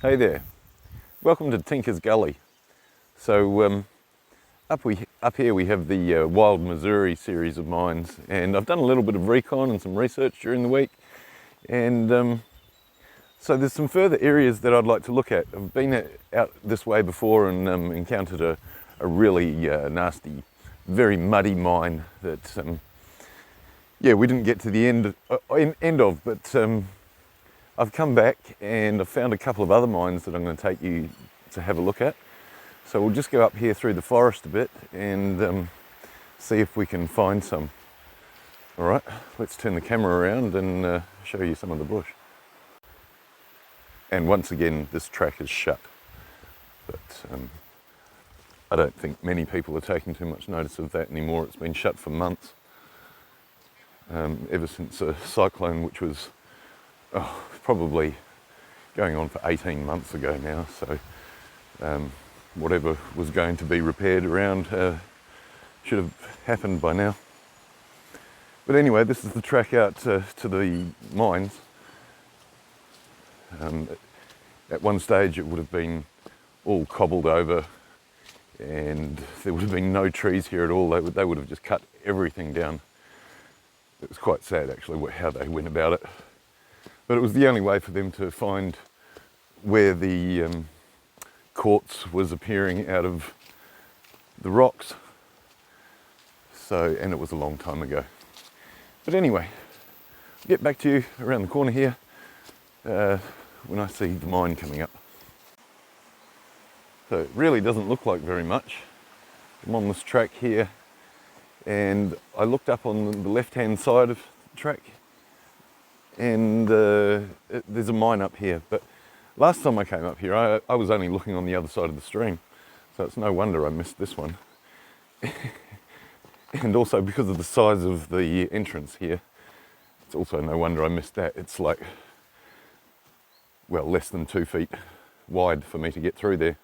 Hey there, welcome to Tinker's Gully. So up here we have the Wild Missouri series of mines, and I've done a little bit of recon and some research during the week, and so there's some further areas that I'd like to look at. I've been out this way before and encountered a really nasty, very muddy mine that we didn't get to the end of, but I've come back and I've found a couple of other mines that I'm going to take you to have a look at. So we'll just go up here through the forest a bit and see if we can find some. All right, let's turn the camera around and show you some of the bush. And once again, this track is shut. But I don't think many people are taking too much notice of that anymore. It's been shut for months, ever since a cyclone which was probably going on for 18 months ago now, so whatever was going to be repaired around should have happened by now. But anyway, this is the track out to the mines. At one stage it would have been all cobbled over and there would have been no trees here at all. They would have just cut everything down. It was quite sad actually how they went about it. But it was the only way for them to find where the quartz was appearing out of the rocks. So, and it was a long time ago. But anyway, I'll get back to you around the corner here when I see the mine coming up. So it really doesn't look like very much. I'm on this track here and I looked up on the left-hand side of the track and there's a mine up here, but last time I came up here I was only looking on the other side of the stream, so it's no wonder I missed this one. And also because of the size of the entrance here, it's also no wonder I missed that. It's like, well, less than 2 feet wide for me to get through there.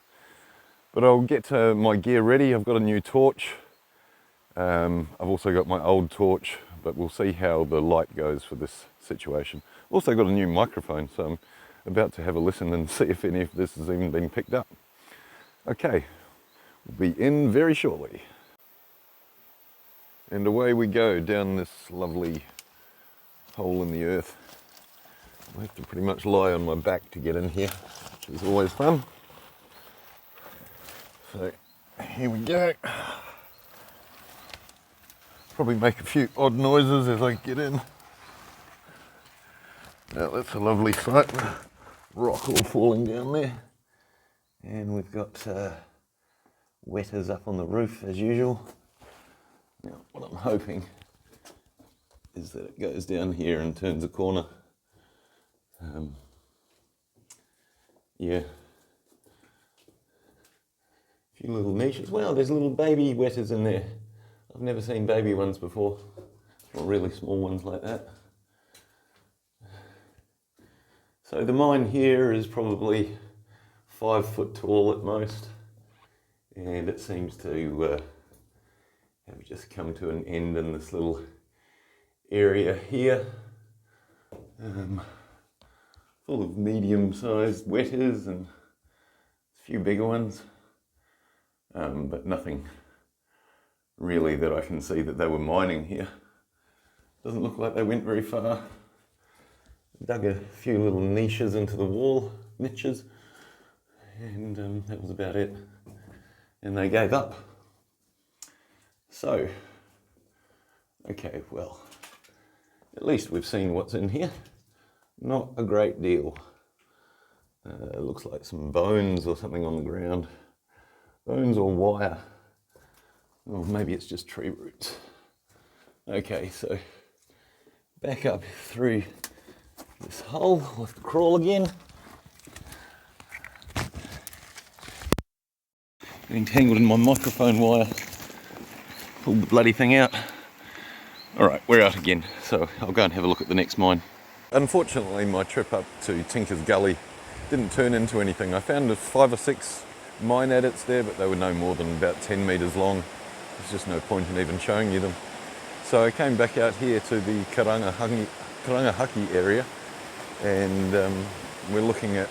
But I'll get my gear ready. I've got a new torch. I've also got my old torch, but we'll see how the light goes for this situation. Also got a new microphone, so I'm about to have a listen and see if any of this has even been picked up. Okay, we'll be in very shortly. And away we go down this lovely hole in the earth. I have to pretty much lie on my back to get in here, which is always fun. So here we go. Probably make a few odd noises as I get in. Now that's a lovely sight. Rock all falling down there. And we've got wetters up on the roof as usual. Now what I'm hoping is that it goes down here and turns a corner. Yeah. A few little niches. Wow, there's little baby wetters in there. I've never seen baby ones before, or really small ones like that. So the mine here is probably 5 foot tall at most, and it seems to have just come to an end in this little area here, full of medium-sized wetters and a few bigger ones, but nothing really that I can see that they were mining here. Doesn't look like they went very far. Dug a few little niches into the wall, niches, and that was about it. And they gave up. So, okay, well, at least we've seen what's in here. Not a great deal. It looks like some bones or something on the ground. Bones or wire. Or maybe it's just tree roots. Okay, so back up through this hole. I'll have to crawl again. Getting tangled in my microphone wire. Pulled the bloody thing out. Alright, we're out again, so I'll go and have a look at the next mine. Unfortunately, my trip up to Tinker's Gully didn't turn into anything. I found 5 or 6 mine adits there, but they were no more than about 10 metres long. There's just no point in even showing you them. So I came back out here to the Karangahake area, and We're looking at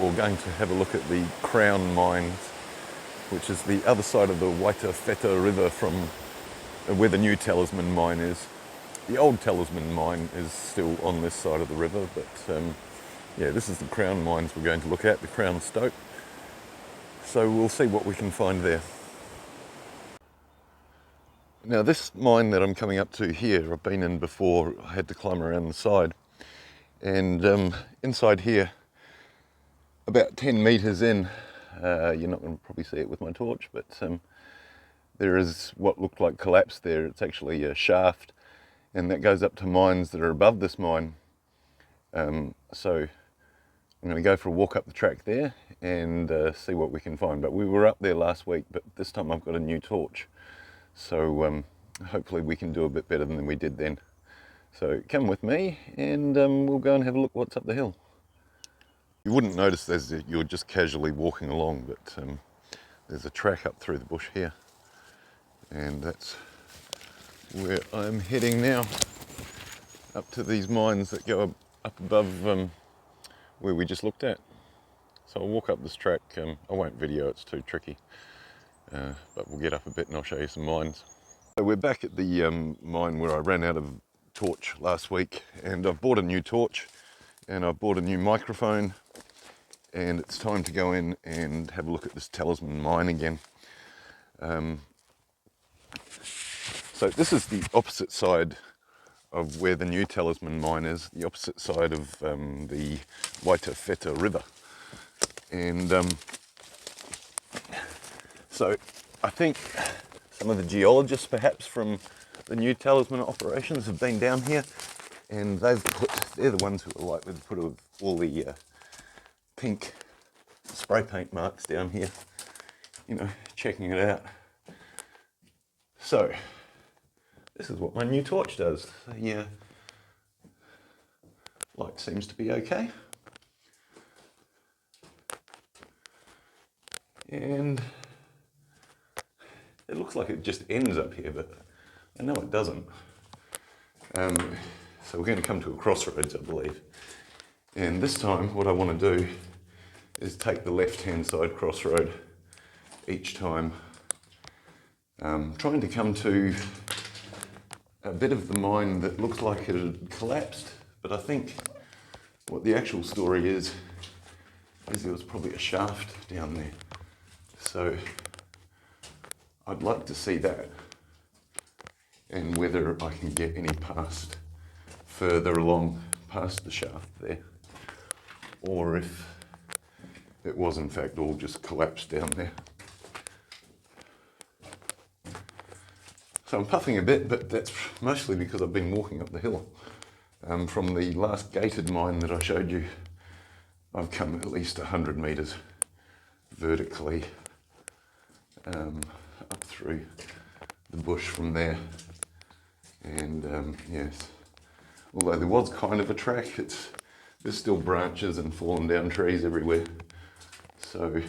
or going to have a look at the Crown Mines, which is the other side of the Waitawheta River from where the new Talisman Mine is. The old Talisman Mine is still on this side of the river, but yeah, this is the Crown Mines we're going to look at, the Crown Stope. So we'll see what we can find there. Now this mine that I'm coming up to here, I've been in before. I had to climb around the side. And inside here, about 10 metres in, you're not going to probably see it with my torch, but there is what looked like collapse there. It's actually a shaft, and that goes up to mines that are above this mine. So I'm going to go for a walk up the track there and see what we can find. But we were up there last week, but this time I've got a new torch. So hopefully we can do a bit better than we did then. So come with me and we'll go and have a look what's up the hill. You wouldn't notice as you're just casually walking along, but there's a track up through the bush here. And that's where I'm heading now, up to these mines that go up above where we just looked at. So I'll walk up this track. I won't video, it's too tricky, but we'll get up a bit and I'll show you some mines. So we're back at the mine where I ran out of torch last week, and I've bought a new torch and I've bought a new microphone, and it's time to go in and have a look at this Talisman Mine again. So this is the opposite side of where the new Talisman Mine is, the opposite side of the Waitawheta River. And so I think some of the geologists perhaps from the new Talisman operations have been down here, and they're the ones who are likely to put all the pink spray paint marks down here, you know, checking it out. So this is what my new torch does. The light seems to be okay. And it looks like it just ends up here, but I know it doesn't. So we're going to come to a crossroads, I believe. And this time what I want to do is take the left-hand side crossroad each time. Trying to come to a bit of the mine that looks like it had collapsed, but I think what the actual story is there was probably a shaft down there. So I'd like to see that, and whether I can get any further along past the shaft there, or if it was in fact all just collapsed down there. So I'm puffing a bit, but that's mostly because I've been walking up the hill. From the last gated mine that I showed you, I've come at least 100 metres vertically up through the bush from there. And yes, although there was kind of a track, there's still branches and fallen down trees everywhere. So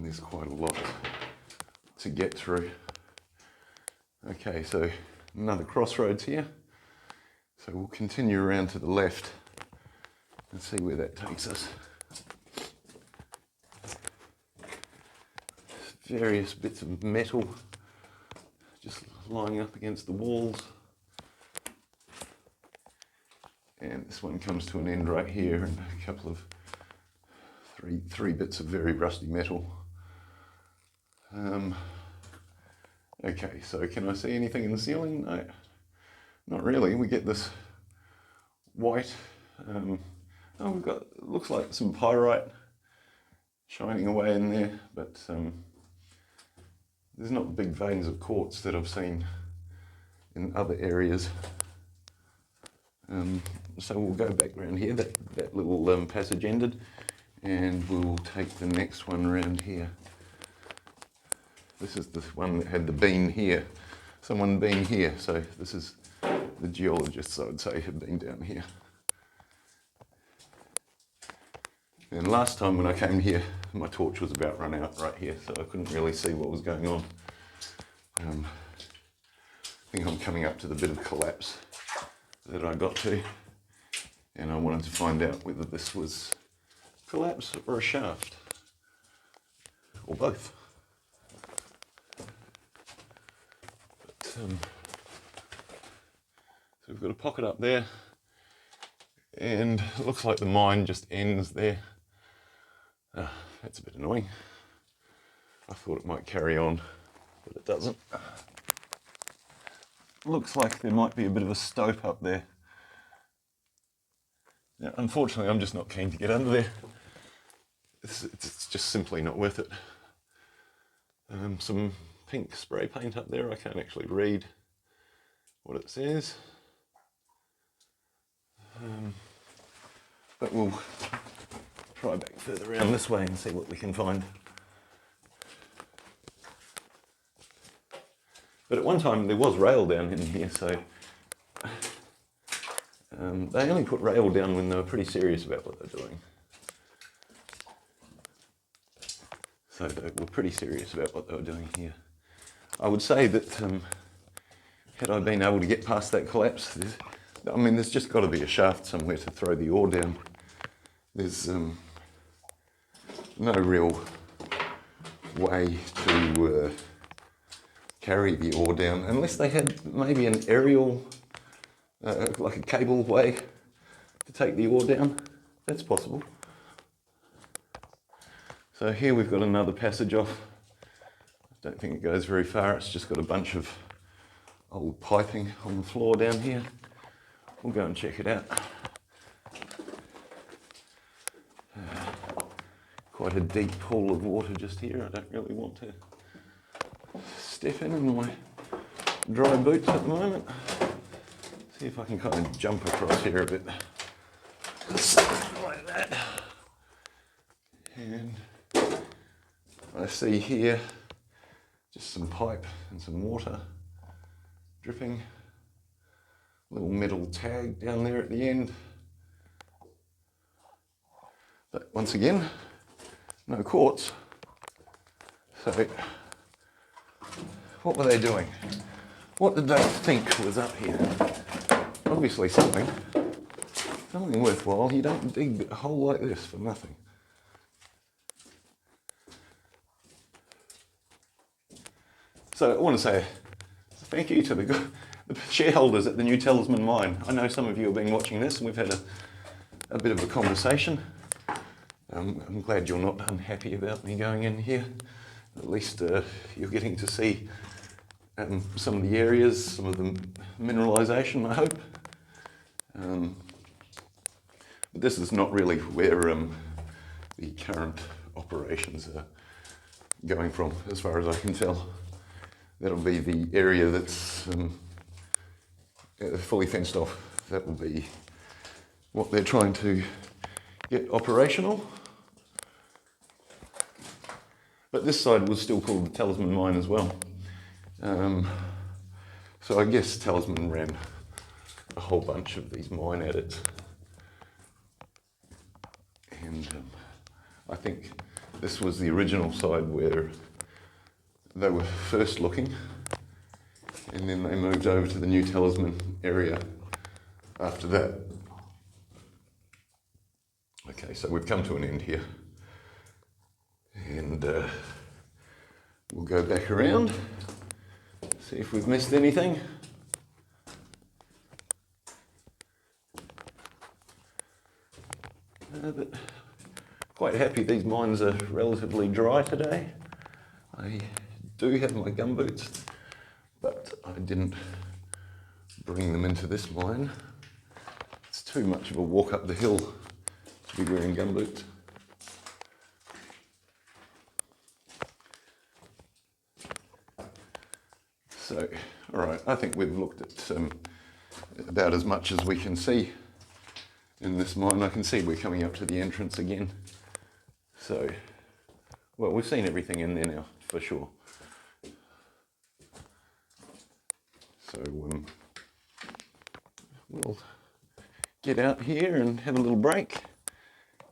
there's quite a lot to get through. Okay, so another crossroads here. So we'll continue around to the left and see where that takes us. Various bits of metal just lying up against the walls. And this one comes to an end right here, and a couple of three bits of very rusty metal. Okay, so can I see anything in the ceiling? No, not really. We get this white, we've got, looks like some pyrite shining away in there, but there's not big veins of quartz that I've seen in other areas. So we'll go back around here, that little passage ended, and we'll take the next one around here. This is the one that had the beam here. Someone been here, so this is the geologists, I would say, have been down here. And last time when I came here, my torch was about run out right here, so I couldn't really see what was going on. I think I'm coming up to the bit of collapse that I got to. and I wanted to find out whether this was collapse or a shaft, or both. But, so we've got a pocket up there, and it looks like the mine just ends there. That's a bit annoying. I thought it might carry on, but it doesn't. Looks like there might be a bit of a stope up there. Now, unfortunately, I'm just not keen to get under there. It's just simply not worth it. Some pink spray paint up there. I can't actually read what it says. But we'll try back further around this way and see what we can find. But at one time there was rail down in here, so they only put rail down when they were pretty serious about what they're doing. So they were pretty serious about what they were doing here. I would say that had I been able to get past that collapse, there's just got to be a shaft somewhere to throw the ore down. There's no real way to carry the ore down, unless they had maybe an aerial, like a cable way to take the ore down. That's possible. So here we've got another passage off. I don't think it goes very far. It's just got a bunch of old piping on the floor down here. We'll go and check it out. Quite a deep pool of water just here. I don't really want to step in my dry boots at the moment. See if I can kind of jump across here a bit. Something like that. And I see here just some pipe and some water dripping. Little metal tag down there at the end. But once again, no quartz. So what were they doing? What did they think was up here? Obviously something worthwhile. You don't dig a hole like this for nothing. So I want to say thank you to the shareholders at the new Talisman Mine. I know some of you have been watching this and we've had a bit of a conversation. I'm glad you're not unhappy about me going in here. At least you're getting to see some of the areas, some of the mineralisation, I hope. But this is not really where the current operations are going from, as far as I can tell. That'll be the area that's fully fenced off. That will be what they're trying to get operational. But this side was still called the Talisman Mine as well. So I guess Talisman ran a whole bunch of these mine adits. And I think this was the original side where they were first looking, and then they moved over to the new Talisman area after that. Okay, so we've come to an end here, and we'll go back around, see if we've missed anything. But quite happy these mines are relatively dry today. I do have my gumboots, but I didn't bring them into this mine. It's too much of a walk up the hill to be wearing gumboots. So, all right, I think we've looked at about as much as we can see in this mine. I can see we're coming up to the entrance again. So, well, we've seen everything in there now, for sure. So we'll get out here and have a little break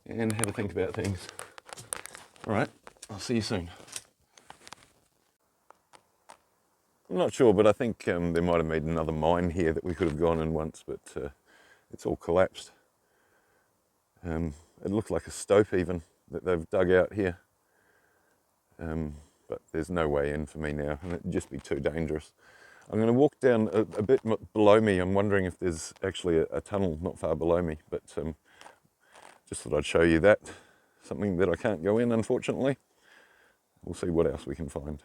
and have a think about things. All right, I'll see you soon. I'm not sure, but I think they might have made another mine here that we could have gone in once, but it's all collapsed. It looks like a stope even that they've dug out here. But there's no way in for me now, and it'd just be too dangerous. I'm going to walk down a bit below me. I'm wondering if there's actually a tunnel not far below me, but just thought I'd show you that. Something that I can't go in, unfortunately. We'll see what else we can find.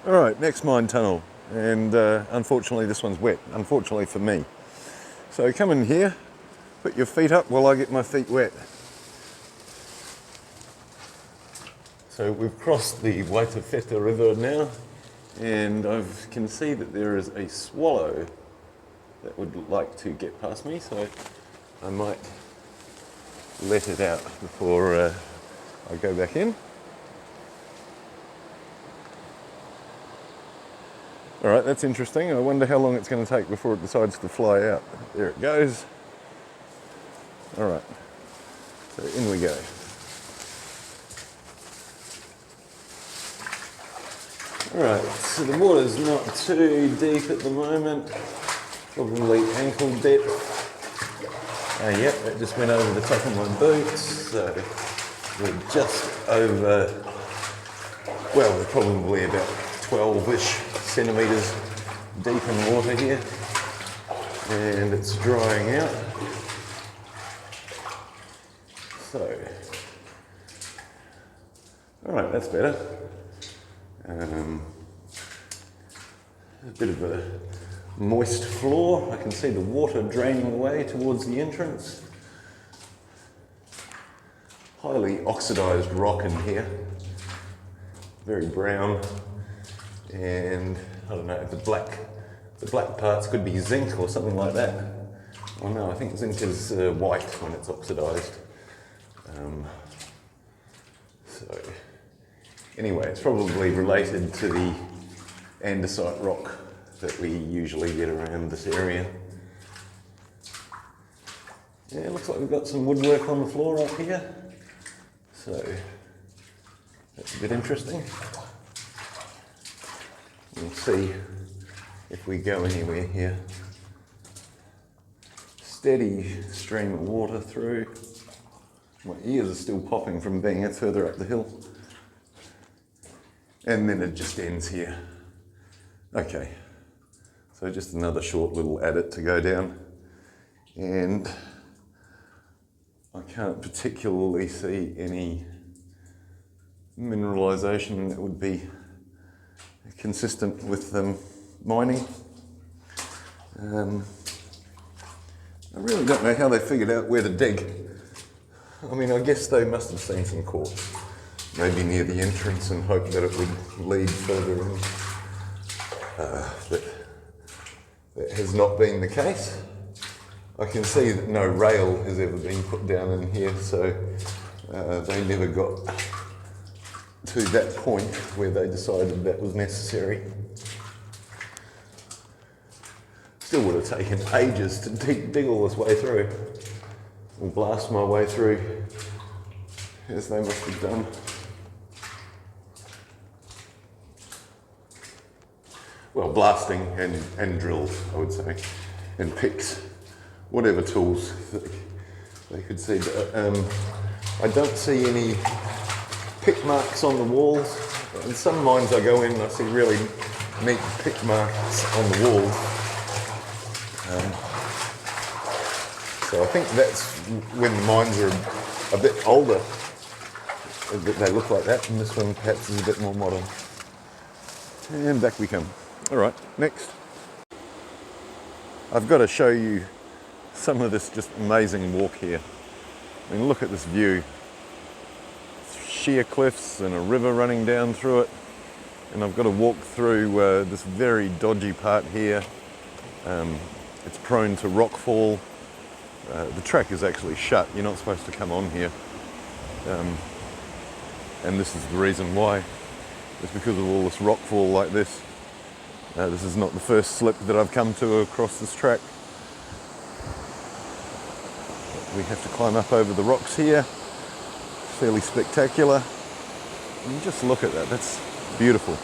All right, next mine tunnel, and unfortunately this one's wet, unfortunately for me. So come in here, put your feet up while I get my feet wet. So we've crossed the Waitawheta River now, and I can see that there is a swallow that would like to get past me, so I might let it out before I go back in. All right, that's interesting. I wonder how long it's going to take before it decides to fly out. There it goes. All right, so in we go. All right, so the water's not too deep at the moment, probably ankle depth. Yep, it just went over the top of my boots, so we're just over, well, we're probably about 12-ish centimetres deep in water here, and it's drying out. So, all right, that's better. A bit of a moist floor. I can see the water draining away towards the entrance. Highly oxidised rock in here, very brown, and I don't know, the black parts could be zinc or something like that. Oh no, I think zinc is white when it's oxidised. So anyway, it's probably related to the andesite rock that we usually get around this area. Yeah, it looks like we've got some woodwork on the floor up here, so that's a bit interesting. We'll see if we go anywhere here. Steady stream of water through. My ears are still popping from being further up the hill. And then it just ends here. Okay, so just another short little adit to go down. And I can't particularly see any mineralisation that would be consistent with mining. I really don't know how they figured out where to dig. I mean, I guess they must have seen some quartz, maybe near the entrance, and hoped that it would lead further in. But that has not been the case. I can see that no rail has ever been put down in here, so they never got to that point where they decided that was necessary. Still would have taken ages to dig all this way through, and blast my way through, as they must have done. Well, blasting and drills, I would say, and picks, whatever tools that they could see. But, I don't see any pick marks on the walls. In some mines I go in and I see really neat pick marks on the walls. So I think that's when the mines are a bit older, that they look like that, and this one perhaps is a bit more modern. And back we come. All right, next. I've got to show you some of this just amazing walk here. I mean, look at this view. Sheer cliffs and a river running down through it. And I've got to walk through this very dodgy part here. It's prone to rockfall. The track is actually shut. You're not supposed to come on here. And this is the reason why. It's because of all this rockfall like this. This is not the first slip that I've come to across this track. We have to climb up over the rocks here. Fairly spectacular. And just look at that, that's beautiful.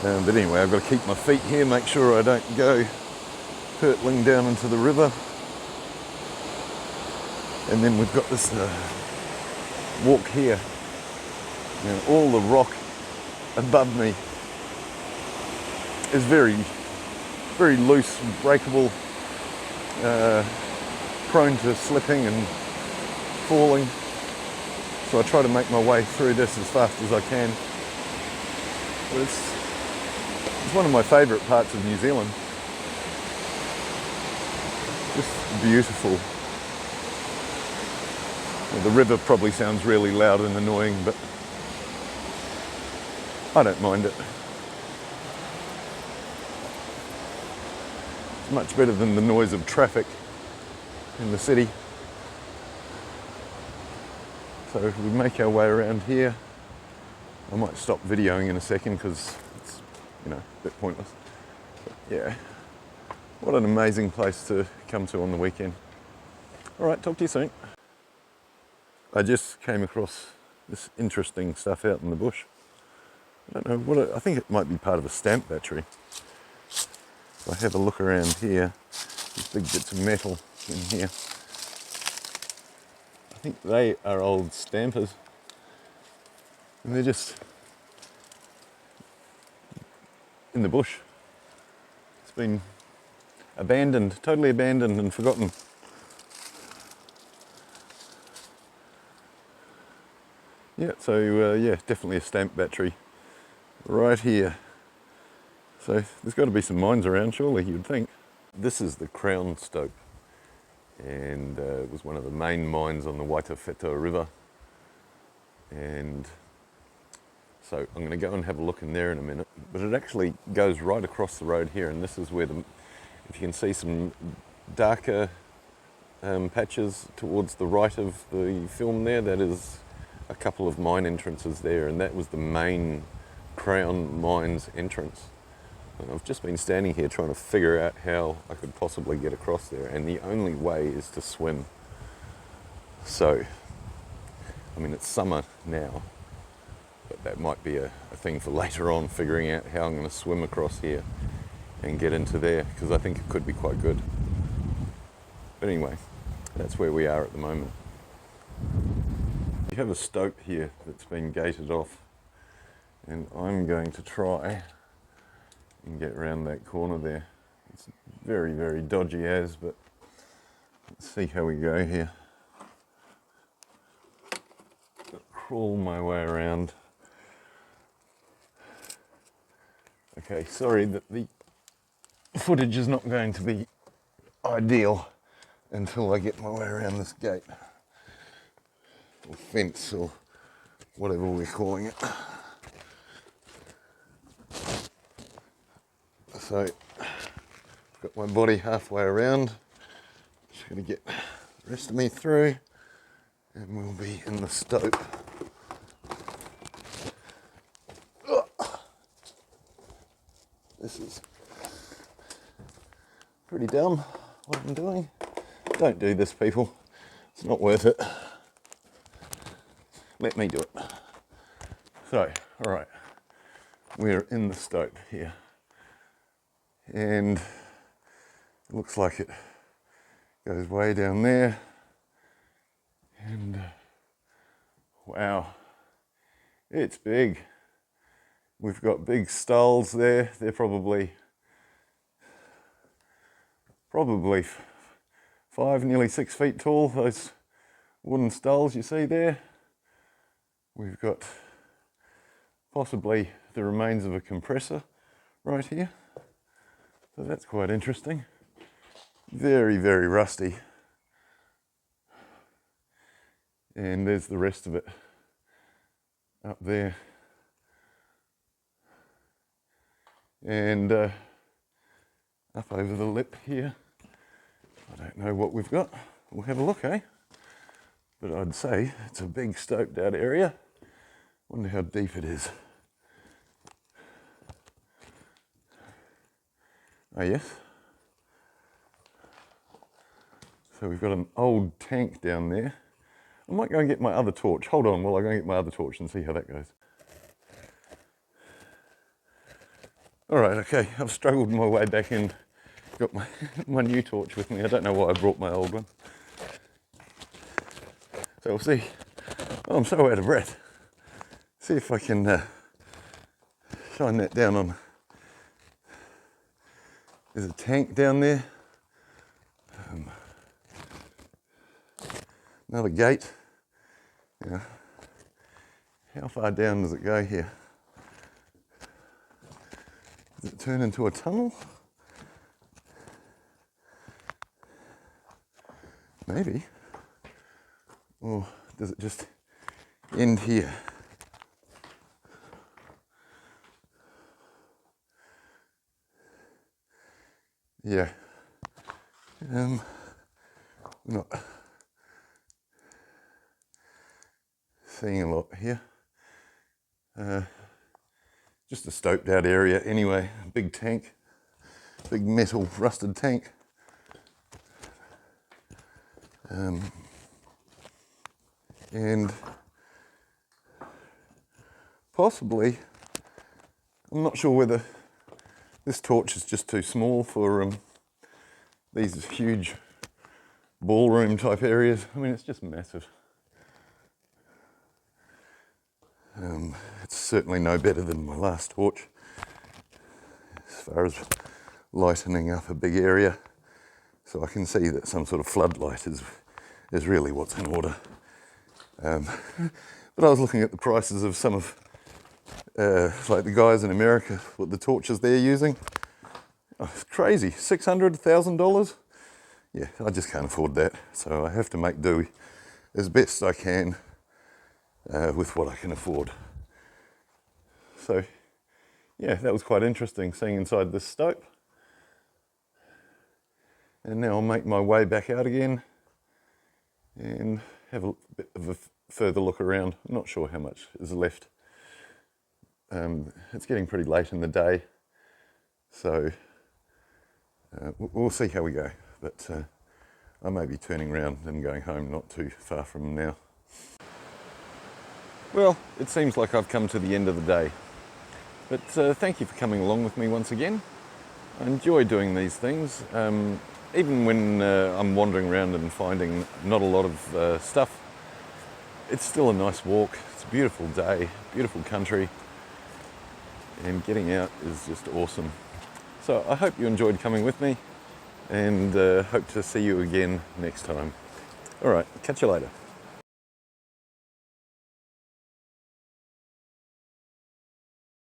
But anyway, I've got to keep my feet here, make sure I don't go hurtling down into the river. And then we've got this walk here. And all the rock above me is very, very loose, breakable, prone to slipping and falling. So I try to make my way through this as fast as I can. But it's one of my favourite parts of New Zealand. Just beautiful. Well, the river probably sounds really loud and annoying, but I don't mind it. It's much better than the noise of traffic in the city. So if we make our way around here, I might stop videoing in a second because it's, a bit pointless. But yeah, what an amazing place to come to on the weekend. All right, talk to you soon. I just came across this interesting stuff out in the bush. I don't know what I think it might be part of a stamp battery. If I have a look around here, these big bits of metal in here. I think they are old stampers. And they're just in the bush. It's been abandoned, totally abandoned and forgotten. Yeah, so yeah, definitely a stamp battery right here. So there's got to be some mines around, surely, you'd think. This is the Crown Stope, and it was one of the main mines on the Waitawheta River. And so I'm going to go and have a look in there in a minute. But it actually goes right across the road here, and this is where if you can see some darker patches towards the right of the film there, that is a couple of mine entrances there, and that was the main Crown Mines entrance. And I've just been standing here trying to figure out how I could possibly get across there, and the only way is to swim. So, I mean, it's summer now, but that might be a thing for later on, figuring out how I'm going to swim across here and get into there, because I think it could be quite good. But anyway, that's where we are at the moment. You have a stope here that's been gated off, and I'm going to try and get around that corner there. It's very, very dodgy as, but let's see how we go here. Crawl my way around. Okay, sorry that the footage is not going to be ideal until I get my way around this gate. Or fence, or whatever we're calling it. So, I've got my body halfway around. Just going to get the rest of me through, and we'll be in the stope. This is pretty dumb, what I'm doing. Don't do this, people. It's not worth it. Let me do it. So, all right, we're in the stope here, and it looks like it goes way down there, and wow, it's big. We've got big stalls there. They're probably 5, nearly 6 feet tall, those wooden stalls you see there. We've got possibly the remains of a compressor right here. So that's quite interesting. Very, very rusty. And there's the rest of it up there. And up over the lip here, I don't know what we've got. We'll have a look, eh? But I'd say it's a big stoped out area. Wonder how deep it is. Oh yes. So we've got an old tank down there. I might go and get my other torch. Hold on while I go and get my other torch and see how that goes. All right, okay, I've struggled my way back in. Got my new torch with me. I don't know why I brought my old one. So we'll see. Oh, I'm so out of breath. See if I can shine that down on. There's a tank down there. Another gate. Yeah. How far down does it go here? Does it turn into a tunnel? Maybe. Or does it just end here? Yeah. We're not seeing a lot here. Just a stoped out area anyway. Big tank, big metal rusted tank. And possibly, I'm not sure whether this torch is just too small for these huge ballroom type areas. I mean, it's just massive. It's certainly no better than my last torch as far as lightening up a big area. So I can see that some sort of floodlight is really what's in order. But I was looking at the prices of some of, like the guys in America, what the torches they're using. Oh, it's crazy, $600, $1,000. Yeah, I just can't afford that. So I have to make do as best I can with what I can afford. So yeah, that was quite interesting seeing inside this stope. And now I'll make my way back out again and have a bit of a further look around. I'm not sure how much is left. It's getting pretty late in the day, so we'll see how we go. But I may be turning around and going home not too far from now. Well, it seems like I've come to the end of the day. But thank you for coming along with me once again. I enjoy doing these things. Even when I'm wandering around and finding not a lot of stuff, it's still a nice walk. It's a beautiful day, beautiful country, and getting out is just awesome. So I hope you enjoyed coming with me, and hope to see you again next time. All right, catch you later.